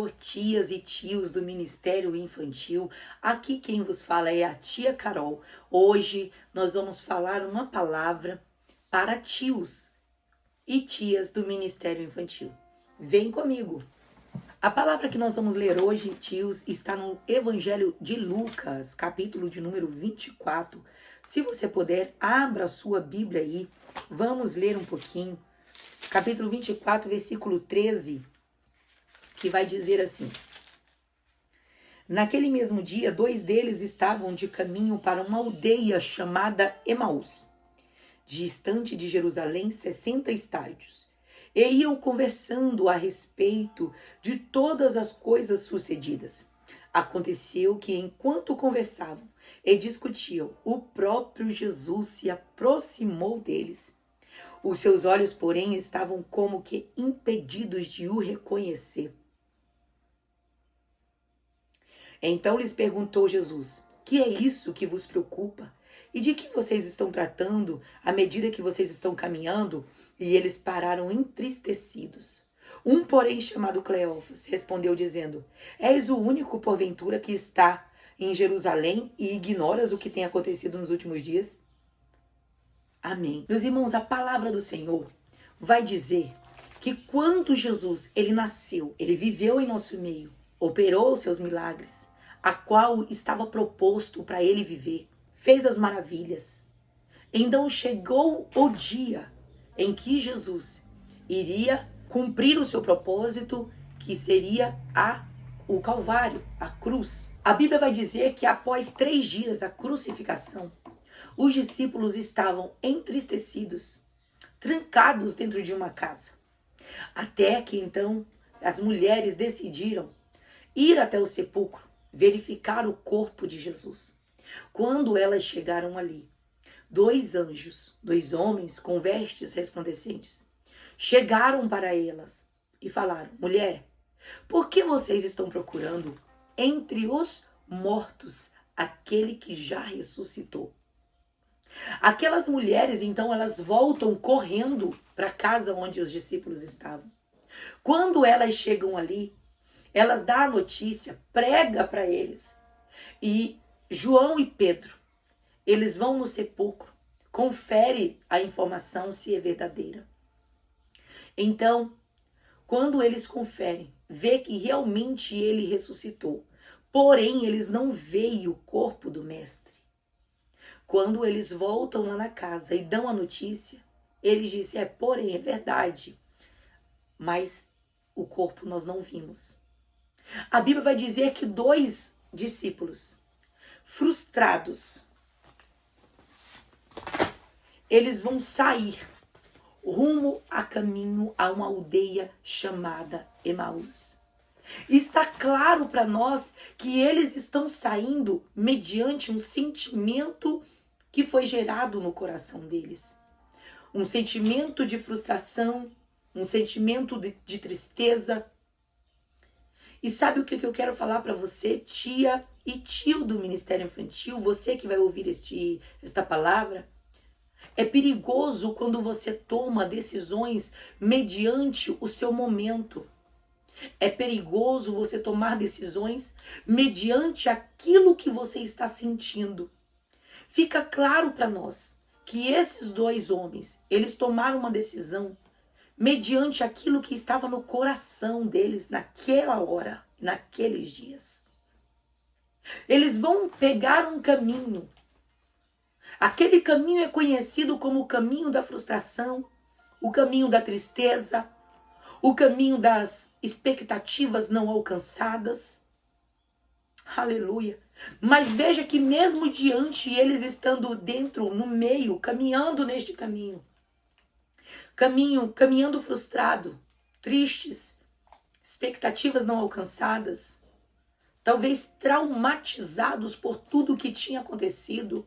Senhor, tias e tios do Ministério Infantil. Aqui quem vos fala é a tia Carol. Hoje nós vamos falar uma palavra para tios e tias do Ministério Infantil. Vem comigo. A palavra que nós vamos ler hoje, tios, está no Evangelho de Lucas, capítulo de número 24. Se você puder, abra a sua Bíblia aí. Vamos ler um pouquinho. Capítulo 24, versículo 13. Que vai dizer assim: naquele mesmo dia, 2 deles estavam de caminho para uma aldeia chamada Emaús, distante de Jerusalém 60 estádios, e iam conversando a respeito de todas as coisas sucedidas. Aconteceu que, enquanto conversavam e discutiam, o próprio Jesus se aproximou deles. Os seus olhos, porém, estavam como que impedidos de o reconhecer. Então lhes perguntou Jesus: que é isso que vos preocupa? E de que vocês estão tratando à medida que vocês estão caminhando? E eles pararam entristecidos. Um, porém, chamado Cleófas, respondeu dizendo: és o único, porventura, que está em Jerusalém e ignoras o que tem acontecido nos últimos dias? Amém. Meus irmãos, a palavra do Senhor vai dizer que quando Jesus, ele nasceu, ele viveu em nosso meio, operou os seus milagres, a qual estava proposto para ele viver, fez as maravilhas. Então chegou o dia em que Jesus iria cumprir o seu propósito, que seria o Calvário, a cruz. A Bíblia vai dizer que após 3 dias da crucificação, os discípulos estavam entristecidos, trancados dentro de uma casa. Até que então as mulheres decidiram ir até o sepulcro, verificar o corpo de Jesus. Quando elas chegaram ali, 2 anjos, 2 homens com vestes resplandecentes, chegaram para elas e falaram: mulher, por que vocês estão procurando entre os mortos aquele que já ressuscitou? Aquelas mulheres, então, elas voltam correndo para a casa onde os discípulos estavam. Quando elas chegam ali, elas dão a notícia, prega para eles. E João e Pedro, eles vão no sepulcro, confere a informação se é verdadeira. Então, quando eles conferem, vê que realmente ele ressuscitou. Porém, eles não veem o corpo do mestre. Quando eles voltam lá na casa e dão a notícia, eles dizem: porém, é verdade, mas o corpo nós não vimos. A Bíblia vai dizer que 2 discípulos, frustrados, eles vão sair rumo a caminho a uma aldeia chamada Emaús. Está claro para nós que eles estão saindo mediante um sentimento que foi gerado no coração deles. Um sentimento de frustração, um sentimento de tristeza. E sabe o que eu quero falar para você, tia e tio do Ministério Infantil, você que vai ouvir esta palavra? É perigoso quando você toma decisões mediante o seu momento. É perigoso você tomar decisões mediante aquilo que você está sentindo. Fica claro para nós que esses 2 homens, eles tomaram uma decisão mediante aquilo que estava no coração deles naquela hora, naqueles dias. Eles vão pegar um caminho. Aquele caminho é conhecido como o caminho da frustração, o caminho da tristeza, o caminho das expectativas não alcançadas. Aleluia. Mas veja que mesmo diante, eles estando dentro, no meio, caminhando neste caminho, caminhando frustrado, tristes, expectativas não alcançadas, talvez traumatizados por tudo que tinha acontecido,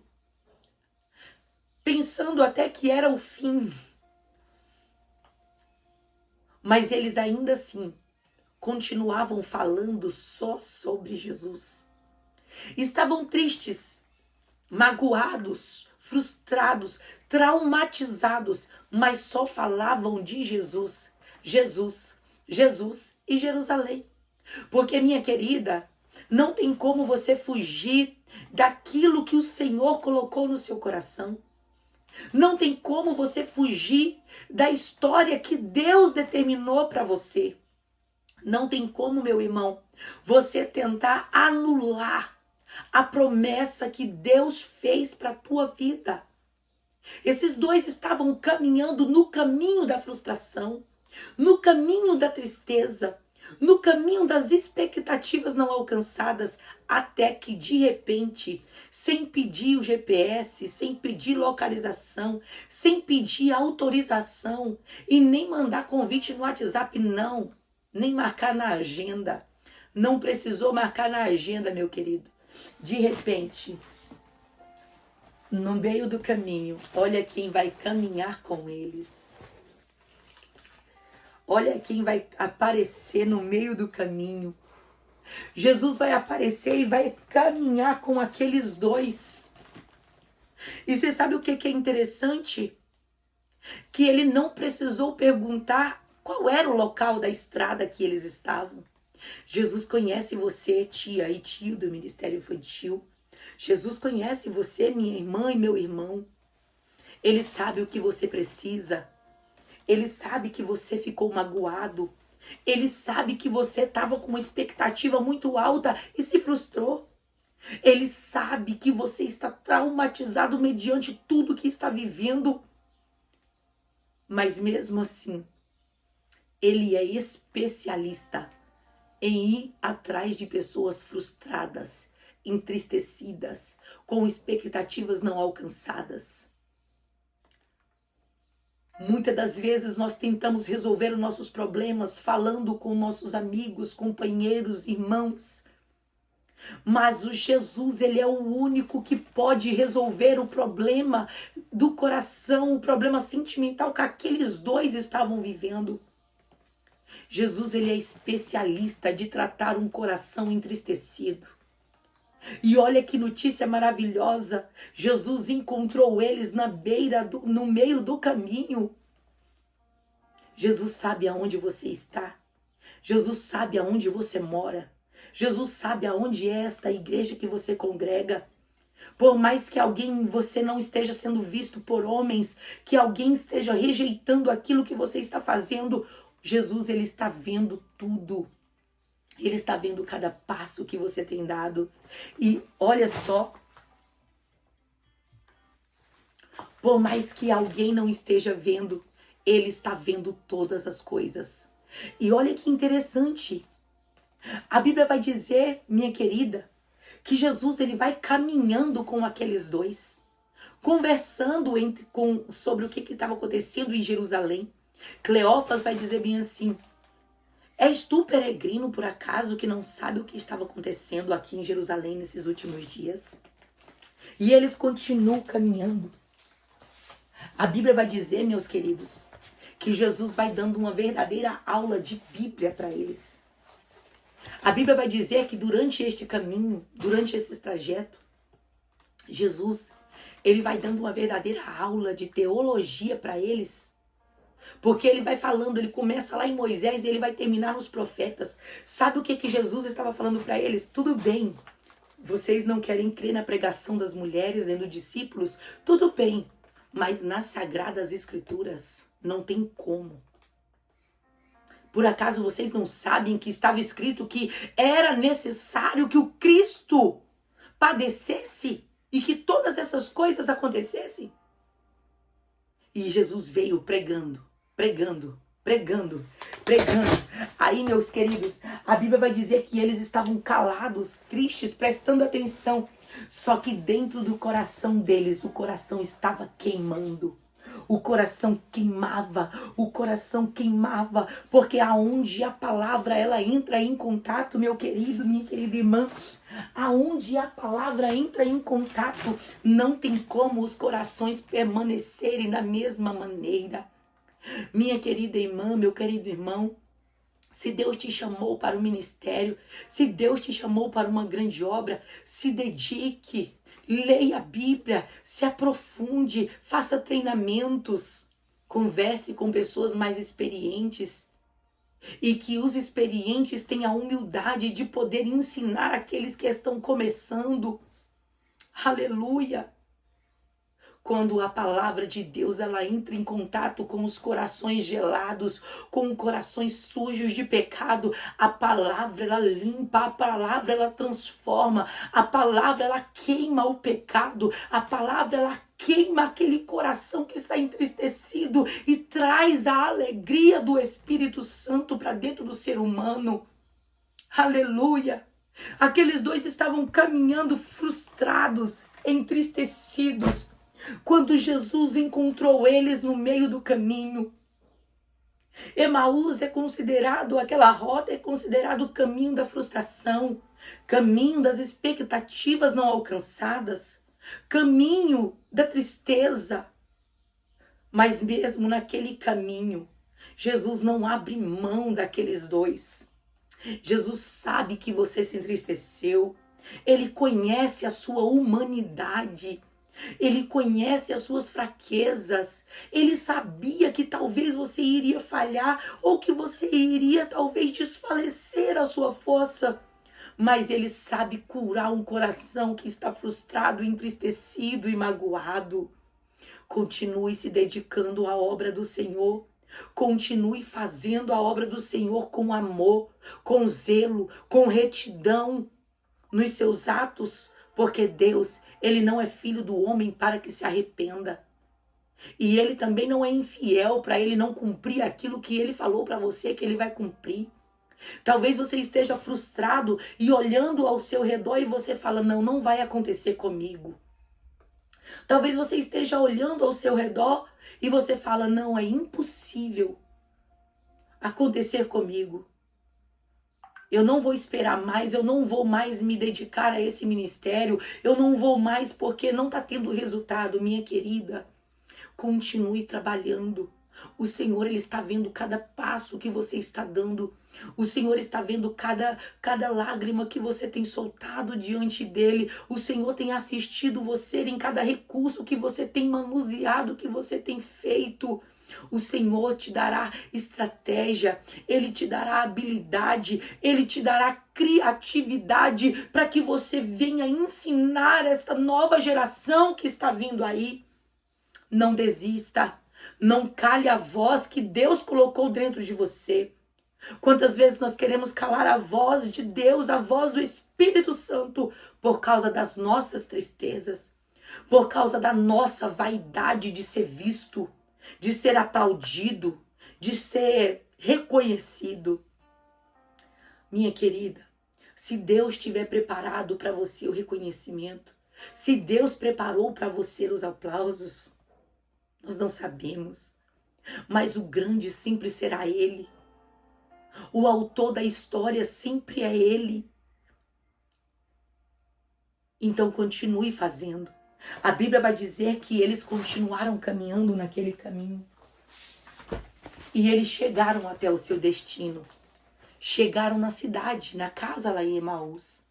pensando até que era o fim. Mas eles ainda assim continuavam falando só sobre Jesus. Estavam tristes, magoados, frustrados, traumatizados, mas só falavam de Jesus, Jesus, Jesus e Jerusalém. Porque, minha querida, não tem como você fugir daquilo que o Senhor colocou no seu coração. Não tem como você fugir da história que Deus determinou para você. Não tem como, meu irmão, você tentar anular a promessa que Deus fez para a tua vida. Esses dois estavam caminhando no caminho da frustração, no caminho da tristeza, no caminho das expectativas não alcançadas, até que de repente, sem pedir o GPS, sem pedir localização, sem pedir autorização e nem mandar convite no WhatsApp, não, nem marcar na agenda. Não precisou marcar na agenda, meu querido. De repente, no meio do caminho, olha quem vai caminhar com eles. Olha quem vai aparecer no meio do caminho. Jesus vai aparecer e vai caminhar com aqueles dois. E você sabe o que é interessante? Que ele não precisou perguntar qual era o local da estrada que eles estavam. Jesus conhece você, tia e tio do Ministério Infantil. Jesus conhece você, minha irmã e meu irmão. Ele sabe o que você precisa. Ele sabe que você ficou magoado. Ele sabe que você estava com uma expectativa muito alta e se frustrou. Ele sabe que você está traumatizado mediante tudo que está vivendo. Mas mesmo assim, ele é especialista em ir atrás de pessoas frustradas, entristecidas, com expectativas não alcançadas. Muitas das vezes nós tentamos resolver os nossos problemas falando com nossos amigos, companheiros, irmãos. Mas o Jesus, ele é o único que pode resolver o problema do coração, o problema sentimental que aqueles dois estavam vivendo. Jesus, ele é especialista de tratar um coração entristecido. E olha que notícia maravilhosa. Jesus encontrou eles no meio do caminho. Jesus sabe aonde você está. Jesus sabe aonde você mora. Jesus sabe aonde é esta igreja que você congrega. Por mais que você não esteja sendo visto por homens, que alguém esteja rejeitando aquilo que você está fazendo, Jesus, ele está vendo tudo. Ele está vendo cada passo que você tem dado. E olha só, por mais que alguém não esteja vendo, ele está vendo todas as coisas. E olha que interessante. A Bíblia vai dizer, minha querida, que Jesus, ele vai caminhando com aqueles dois, conversando sobre o que estava acontecendo em Jerusalém. Cleófas vai dizer bem assim: és tu, peregrino, por acaso, que não sabe o que estava acontecendo aqui em Jerusalém nesses últimos dias? E eles continuam caminhando. A Bíblia vai dizer, meus queridos, que Jesus vai dando uma verdadeira aula de Bíblia para eles. A Bíblia vai dizer que durante este caminho, durante esse trajeto, Jesus, ele vai dando uma verdadeira aula de teologia para eles. Porque ele vai falando, ele começa lá em Moisés e ele vai terminar nos profetas. Sabe o que Jesus estava falando para eles? Tudo bem, vocês não querem crer na pregação das mulheres nem dos discípulos? Tudo bem, mas nas Sagradas Escrituras não tem como. Por acaso vocês não sabem que estava escrito que era necessário que o Cristo padecesse e que todas essas coisas acontecessem? E Jesus veio pregando. Aí, meus queridos, a Bíblia vai dizer que eles estavam calados, tristes, prestando atenção. Só que dentro do coração deles, o coração estava queimando. O coração queimava, porque aonde a palavra ela entra em contato, meu querido, minha querida irmã, aonde a palavra entra em contato, não tem como os corações permanecerem da mesma maneira. Minha querida irmã, meu querido irmão, se Deus te chamou para o ministério, se Deus te chamou para uma grande obra, se dedique, leia a Bíblia, se aprofunde, faça treinamentos, converse com pessoas mais experientes. e que os experientes tenham a humildade de poder ensinar aqueles que estão começando. Aleluia! Quando a palavra de Deus ela entra em contato com os corações gelados, com corações sujos de pecado, a palavra ela limpa, a palavra ela transforma, a palavra ela queima o pecado, a palavra ela queima aquele coração que está entristecido e traz a alegria do Espírito Santo para dentro do ser humano. Aleluia! Aqueles dois estavam caminhando frustrados, entristecidos, quando Jesus encontrou eles no meio do caminho. Emaús é considerado, aquela rota é considerado o caminho da frustração, caminho das expectativas não alcançadas, caminho da tristeza. Mas mesmo naquele caminho, Jesus não abre mão daqueles dois. Jesus sabe que você se entristeceu, ele conhece a sua humanidade, ele conhece as suas fraquezas, ele sabia que talvez você iria falhar ou que você iria talvez desfalecer a sua força, mas ele sabe curar um coração que está frustrado, entristecido e magoado. Continue se dedicando à obra do Senhor. Continue fazendo a obra do Senhor com amor, com zelo, com retidão nos seus atos, porque Deus, ele não é filho do homem para que se arrependa. E ele também não é infiel para ele não cumprir aquilo que ele falou para você que ele vai cumprir. Talvez você esteja frustrado e olhando ao seu redor e você fala, não vai acontecer comigo. Talvez você esteja olhando ao seu redor e você fala, não, é impossível acontecer comigo. Eu não vou esperar mais, eu não vou mais me dedicar a esse ministério, eu não vou mais porque não está tendo resultado. Minha querida, continue trabalhando. O Senhor, ele está vendo cada passo que você está dando. O Senhor está vendo cada lágrima que você tem soltado diante dele. O Senhor tem assistido você em cada recurso que você tem manuseado, que você tem feito. O Senhor te dará estratégia, ele te dará habilidade, ele te dará criatividade para que você venha ensinar esta nova geração que está vindo aí. Não desista, não cale a voz que Deus colocou dentro de você. Quantas vezes nós queremos calar a voz de Deus, a voz do Espírito Santo, por causa das nossas tristezas, por causa da nossa vaidade de ser visto, de ser aplaudido, de ser reconhecido. Minha querida, se Deus tiver preparado para você o reconhecimento, se Deus preparou para você os aplausos, nós não sabemos, mas o grande sempre será Ele. O autor da história sempre é Ele. Então continue fazendo. A Bíblia vai dizer que eles continuaram caminhando naquele caminho. E eles chegaram até o seu destino. Chegaram na cidade, na casa lá em Emaús.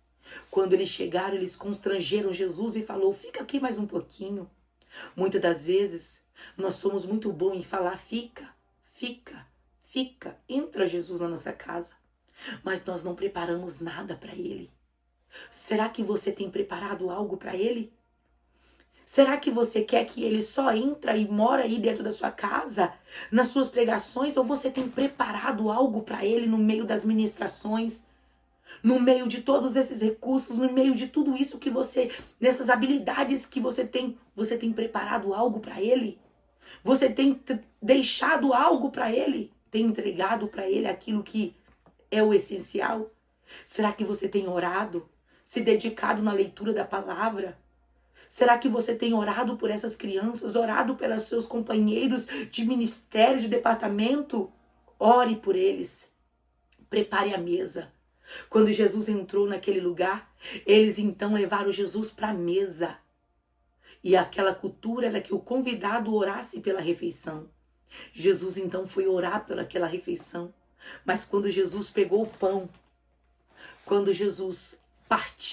Quando eles chegaram, eles constrangeram Jesus e falou, fica aqui mais um pouquinho. Muitas das vezes, nós somos muito bons em falar, fica. Entra Jesus na nossa casa. Mas nós não preparamos nada para Ele. Será que você tem preparado algo para Ele? Será que você quer que Ele só entra e mora aí dentro da sua casa, nas suas pregações, ou você tem preparado algo para Ele no meio das ministrações, no meio de todos esses recursos, no meio de tudo isso que você, dessas habilidades que você tem preparado algo para Ele? Você tem deixado algo para Ele? Tem entregado para Ele aquilo que é o essencial? Será que você tem orado, se dedicado na leitura da palavra? Será que você tem orado por essas crianças, orado pelos seus companheiros de ministério, de departamento? Ore por eles. Prepare a mesa. Quando Jesus entrou naquele lugar, eles então levaram Jesus para a mesa. E aquela cultura era que o convidado orasse pela refeição. Jesus então foi orar pelaquela refeição. Mas quando Jesus pegou o pão, quando Jesus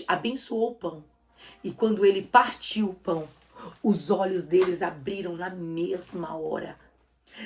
abençoou o pão, e quando ele partiu o pão, os olhos deles abriram na mesma hora.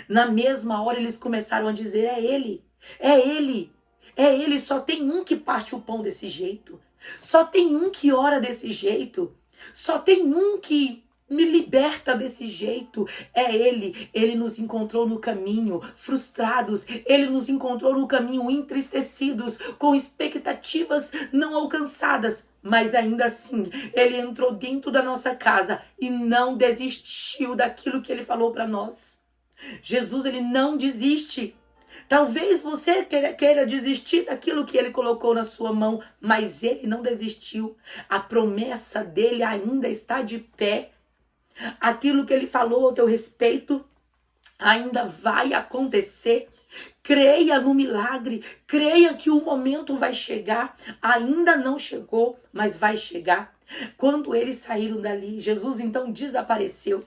Na mesma hora eles começaram a dizer, é ele. É Ele. É Ele. Só tem um que parte o pão desse jeito. Só tem um que ora desse jeito. Só tem um que me liberta desse jeito. É Ele. Ele nos encontrou no caminho, frustrados. Ele nos encontrou no caminho, entristecidos, com expectativas não alcançadas. Mas ainda assim, Ele entrou dentro da nossa casa e não desistiu daquilo que Ele falou para nós. Jesus, Ele não desiste. Talvez você queira desistir daquilo que Ele colocou na sua mão, mas Ele não desistiu. A promessa dele ainda está de pé. Aquilo que Ele falou ao teu respeito ainda vai acontecer. Creia no milagre. Creia que o momento vai chegar. Ainda não chegou, mas vai chegar. Quando eles saíram dali, Jesus então desapareceu.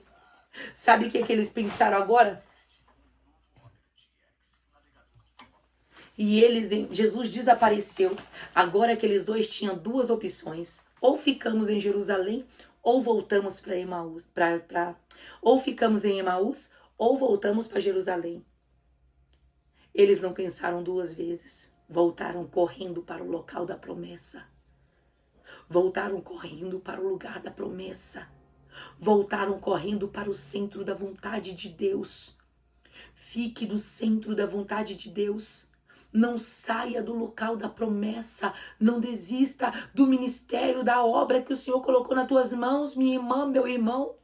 Sabe o que eles pensaram agora? E Jesus desapareceu. Agora aqueles dois tinham duas opções. Ou ficamos em Jerusalém, ou voltamos para Emaús. Ou ficamos em Emaús, ou voltamos para Jerusalém. Eles não pensaram duas vezes. Voltaram correndo para o local da promessa. Voltaram correndo para o lugar da promessa. Voltaram correndo para o centro da vontade de Deus. Fique no centro da vontade de Deus. Não saia do local da promessa. Não desista do ministério, da obra que o Senhor colocou nas tuas mãos, minha irmã, meu irmão.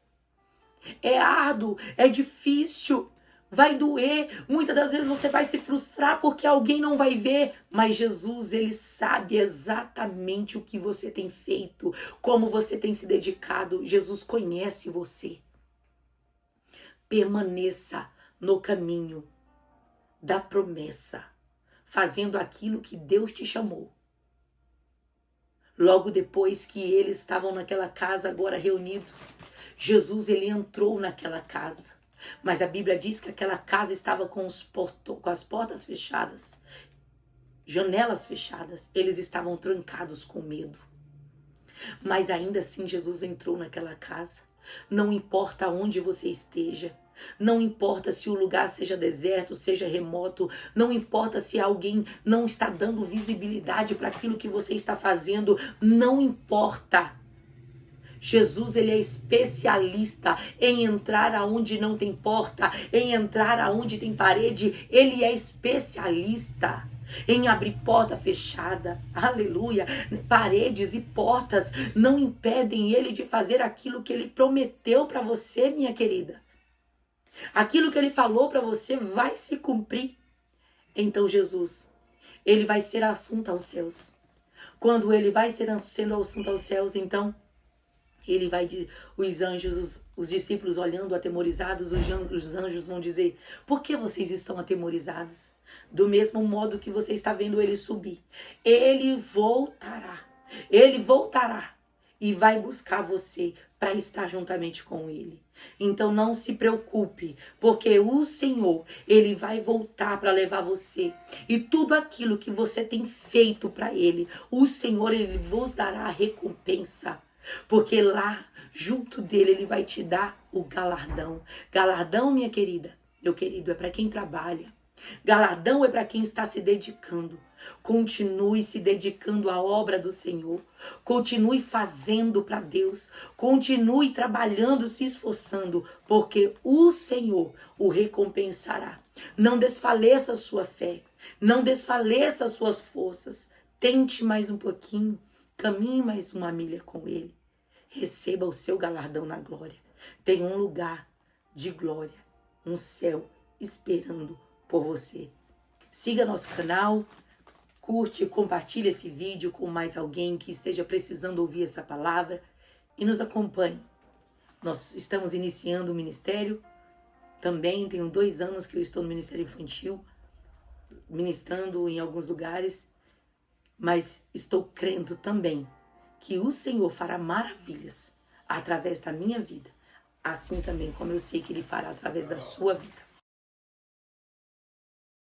É árduo, é difícil, vai doer. Muitas das vezes você vai se frustrar porque alguém não vai ver. Mas Jesus, Ele sabe exatamente o que você tem feito, como você tem se dedicado. Jesus conhece você. Permaneça no caminho da promessa, fazendo aquilo que Deus te chamou. Logo depois que eles estavam naquela casa agora reunidos, Jesus, Ele entrou naquela casa. Mas a Bíblia diz que aquela casa estava com as portas fechadas, janelas fechadas. Eles estavam trancados com medo. Mas ainda assim Jesus entrou naquela casa. Não importa onde você esteja. Não importa se o lugar seja deserto, seja remoto. Não importa se alguém não está dando visibilidade para aquilo que você está fazendo. Não importa. Jesus, Ele é especialista em entrar aonde não tem porta, em entrar aonde tem parede. Ele é especialista em abrir porta fechada. Aleluia. Paredes e portas não impedem Ele de fazer aquilo que Ele prometeu para você, minha querida. Aquilo que Ele falou para você vai se cumprir. Então Jesus, Ele vai ser assunto aos céus. Quando Ele vai sendo assunto aos céus, então Ele vai, os anjos, os discípulos olhando atemorizados, os anjos vão dizer: por que vocês estão atemorizados? Do mesmo modo que você está vendo Ele subir, Ele voltará e vai buscar você para estar juntamente com Ele. Então não se preocupe, porque o Senhor, Ele vai voltar para levar você. E tudo aquilo que você tem feito para Ele, o Senhor, Ele vos dará a recompensa. Porque lá, junto dele, Ele vai te dar o galardão. Galardão, minha querida, meu querido, é para quem trabalha. Galardão é para quem está se dedicando. Continue se dedicando à obra do Senhor. Continue fazendo para Deus. Continue trabalhando, se esforçando, porque o Senhor o recompensará. Não desfaleça a sua fé. Não desfaleça as suas forças. Tente mais um pouquinho. Caminhe mais uma milha com Ele. Receba o seu galardão na glória. Tem um lugar de glória, um céu esperando por você. Siga nosso canal, curte e compartilhe esse vídeo com mais alguém que esteja precisando ouvir essa palavra e nos acompanhe. Nós estamos iniciando o ministério. Também tenho 2 anos que eu estou no Ministério Infantil, ministrando em alguns lugares. Mas estou crendo também que o Senhor fará maravilhas através da minha vida, assim também como eu sei que Ele fará através da sua vida.